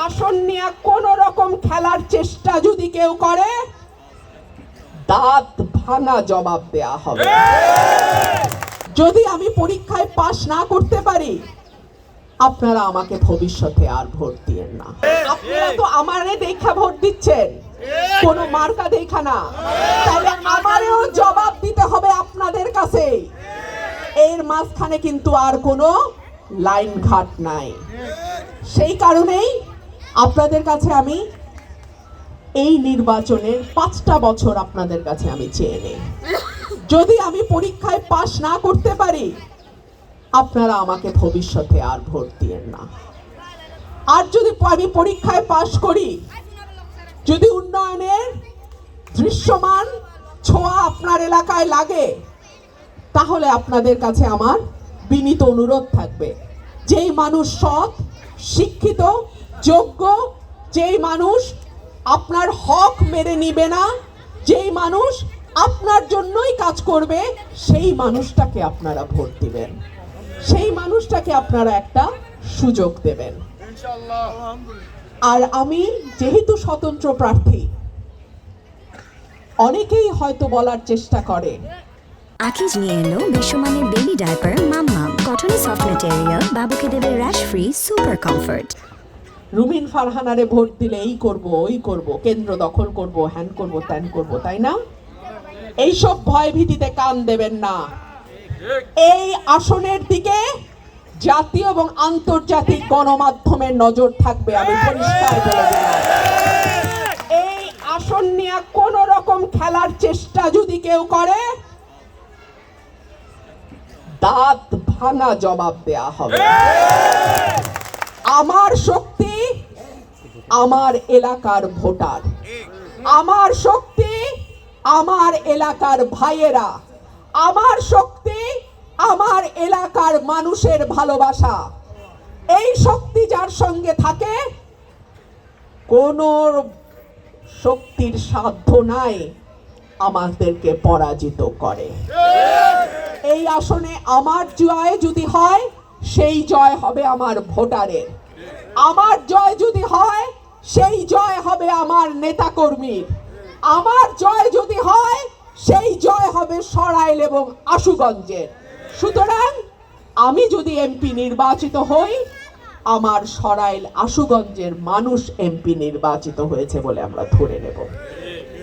আসন নিয়ে কোন রকম খেলার চেষ্টা যদি কেউ করে, দাঁত ভাঙা জবাব দেয়া হবে। যদি আমি পরীক্ষায় পাশ না করতে পারি, আপনারা আমাকে ভবিষ্যতে আর ভোট দিয়েন না। আপনারা তো আমারে দেখা ভোট দিচ্ছেন, কোন মার্কা দেখা না। তাহলে আমারও জবাব দিতে হবে আপনাদের কাছে। এর মাঝখানে কিন্তু আর কোনো লাইন ঘাট নাই। সেই কারণেই আপনাদের কাছে আমি এই নির্বাচনের 5টা বছর আপনাদের কাছে আমি চেয়ে নেই। যদি আমি পরীক্ষায় পাশ না করতে পারি, আপনারা আমাকে ভবিষ্যতে আর ভোট দিয়েন না। আর যদি আমি পরীক্ষায় পাশ করি, যদি উন্নয়নের দৃশ্যমান ছোঁয়া আপনার এলাকায় লাগে, তাহলে আপনাদের কাছে আমার বিনীত অনুরোধ থাকবে, যেই মানুষ সৎ, শিক্ষিত, যোগ্য, যেই মানুষ আপনার হক মেরে নিবে না, যেই মানুষ আপনার জন্যই কাজ করবে, সেই মানুষটাকে আপনারা ভোট দিবেন, সেই মানুষটাকে আপনারা একটা সুযোগ দেবেন। আর আমি যেহেতু স্বতন্ত্র প্রার্থী, অনেকেই হয়তো বলার চেষ্টা করে, আকিজ নিয়ে এলো বিশ্বমানের বেবি ডায়াপার মাম্মাম, কটনে সফট ম্যাটেরিয়াল, বাবুকে দেবে র্যাশ ফ্রি সুপার কমফর্ট। রুমিন ফারহানারে ভোট দিলে এই করব, ওই করব, কেন্দ্র দখল করব, হ্যান করব, ত্যান করব, তাই না? এইসব ভয় ভীতিতে কান দেবেন না। এই আসনের দিকে জাতীয় এবং আন্তর্জাতিক গণমাধ্যমের নজর থাকবে, আমি পরিষ্কার বলে দিলাম। এই আসন নিয়ে কোন রকম খেলার চেষ্টা যদি কেউ করে, দাঁত ভাঙা জবাব দেয়া হবে। আমার শক্তি আমার এলাকার ভোটার, আমার শক্তি আমার এলাকার ভাইয়েরা, আমার শক্তি আমার এলাকার মানুষের ভালোবাসা। এই শক্তি যার সঙ্গে থাকে, কোন শক্তির সাধ্য নাই আমাদেরকে পরাজিত করে। এই আসনে আমার জয় যদি হয়, সেই জয় হবে আমার ভোটারের। আমার জয় যদি হয়, সেই জয় হবে আমার নেতাকর্মীর। আমার জয় যদি হয়, সেই জয় হবে সরাইল এবং আশুগঞ্জের। সুতরাং আমি যদি এমপি নির্বাচিত হই, আমার সরাইল আশুগঞ্জের মানুষ এমপি নির্বাচিত হয়েছে বলে আমরা ধরে নেব।